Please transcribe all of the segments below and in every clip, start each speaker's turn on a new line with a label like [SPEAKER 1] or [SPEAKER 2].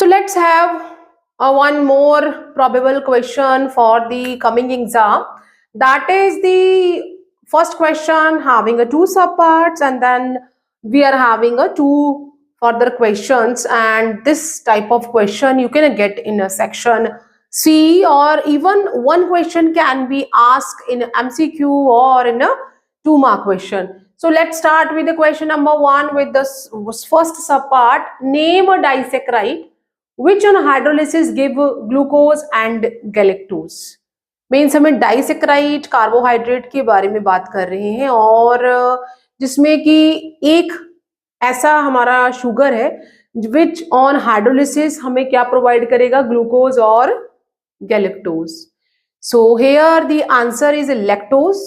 [SPEAKER 1] So let's have one more probable question for the coming exam. That is the first question having a two subparts, and then we are having a two further questions. And this type of question you can get in a section C, or even one question can be asked in MCQ or in a 2-mark question. So let's start with the question number 1 with the first subpart. Name a disaccharide which on hydrolysis give glucose and galactose. Means हमें disaccharide carbohydrate के बारे में बात कर रहे हैं, और जिसमें कि एक ऐसा हमारा शुगर है विच ऑन हाइड्रोलिसिस हमें क्या प्रोवाइड करेगा, ग्लूकोज और galactose. So here the answer is lactose,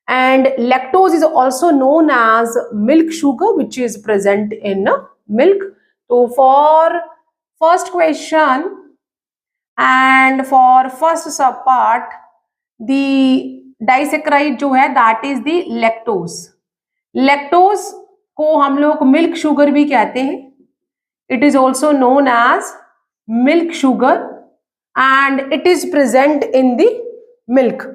[SPEAKER 1] and lactose is also known as milk sugar which is present in milk. So for first question and for first subpart, the disaccharide जो है that is the lactose. lactose को हम लोग milk sugar भी कहते हैं. It is also known as milk sugar and it is present in the milk.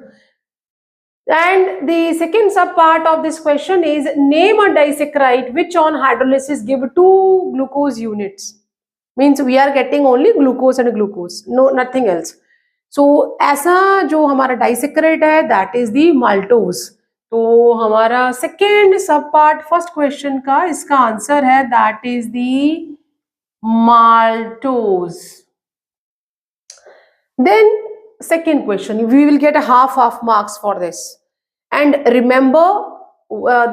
[SPEAKER 1] And the second subpart of this question is name a disaccharide which on hydrolysis give 2 glucose units. Means we are getting only glucose and glucose, no nothing else. So ऐसा जो हमारा disaccharide है that is the maltose. तो हमारा second subpart first question का इसका answer है that is the maltose. Then second question, we will get a half marks for this. And remember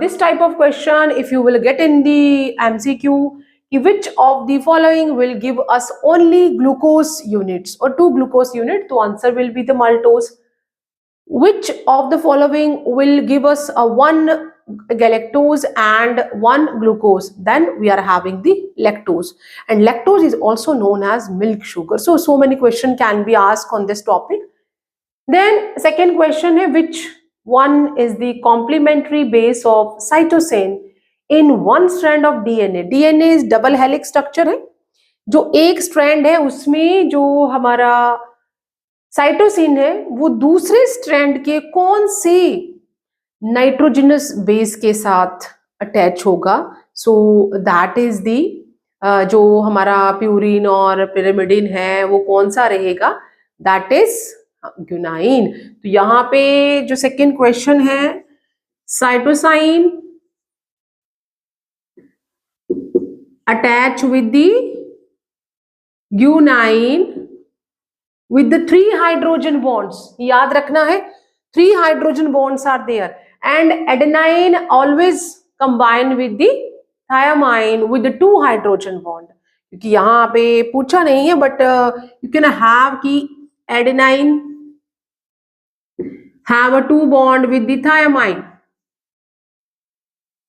[SPEAKER 1] this type of question, if you will get in the MCQ, which of the following will give us only glucose units or 2 glucose units, the answer will be the maltose. Which of the following will give us a 1 galactose and 1 glucose, then we are having the lactose, and lactose is also known as milk sugar. So many questions can be asked on this topic. Then second question है, which one is the complementary base of cytosine in one strand of DNA. DNA is double helix structure है, जो एक strand है उसमें जो हमारा cytosine है वो दूसरे स्ट्रैंड के कौन से नाइट्रोजनस बेस के साथ अटैच होगा. सो दैट इज दी जो हमारा प्यूरिन और पिरिमिडिन है वो कौन सा रहेगा, दैट इज ग्यूनाइन. तो यहाँ पे जो सेकेंड क्वेश्चन है, cytosine attach with the guanine with the 3 hydrogen bonds. याद रखना है 3 hydrogen bonds are there, and adenine always combine with the thiamine with the 2 hydrogen bond. क्योंकि यहाँ पे पूछा नहीं है but you can have कि adenine have a 2 bond with the thiamine.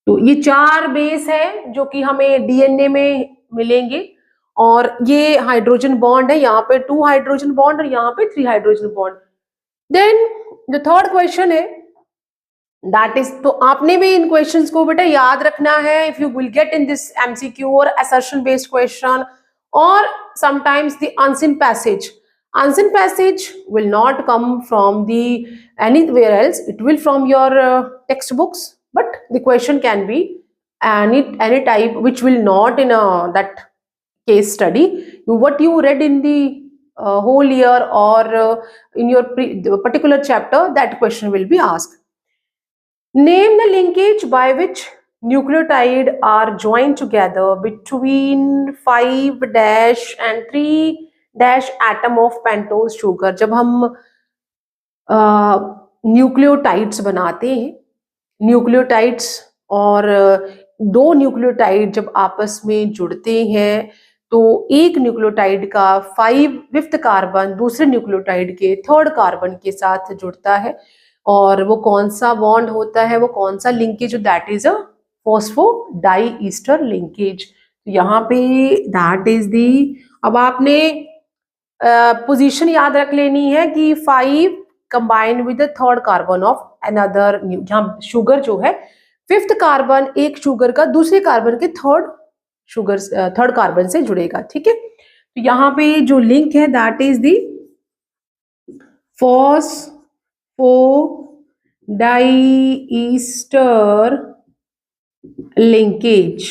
[SPEAKER 1] तो ये 4 बेस है जो कि हमें डीएनए में मिलेंगे, और ये हाइड्रोजन बॉन्ड है, यहाँ पे 2 हाइड्रोजन बॉन्ड और यहाँ पे 3 हाइड्रोजन बॉन्ड. देन जो थर्ड क्वेश्चन है दैट इज, तो आपने भी इन क्वेश्चंस को बेटा याद रखना है. If you will get in this MCQ और असर्शन बेस्ड क्वेश्चन और sometimes the unseen passage will not come from the anywhere else, it will from your textbooks, but the question can be any type which will not in that case study. What you read in the whole year or in your particular chapter, that question will be asked. Name the linkage by which nucleotide are joined together between 5' and 3' atom of pentose sugar. जब हम nucleotides बनाते हैं, nucleotides और 2 nucleotide जब आपस में जुड़ते हैं तो एक न्यूक्लियोटाइड का 5th कार्बन दूसरे न्यूक्लियोटाइड के 3rd कार्बन के साथ जुड़ता है, और वो कौन सा बॉन्ड होता है, वो कौन सा linkage, that is a phosphodiester linkage. यहाँ पे दैट इज दी, अब आपने पोजीशन याद रख लेनी है कि 5 combine with the 3rd carbon of another, जहाँ शुगर जो है 5th कार्बन एक शुगर का दूसरे कार्बन के 3rd कार्बन से जुड़ेगा. ठीक है, तो यहाँ पे जो लिंक है दैट इज द फॉस्फोडाइईस्टर लिंकेज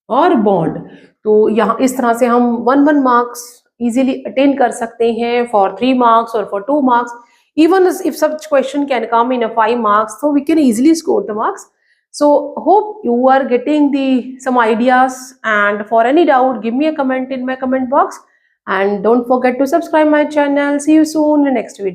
[SPEAKER 1] और बॉन्ड। तो यहाँ इस तरह से हम 1 मार्क्स इजीली अटेन कर सकते हैं फॉर 3 मार्क्स और for 2 marks. Even if such question can come in a 5 marks, so we can easily score the marks. So hope you are getting the some ideas, and for any doubt give me a comment in my comment box, and don't forget to subscribe my channel. See you soon in the next video.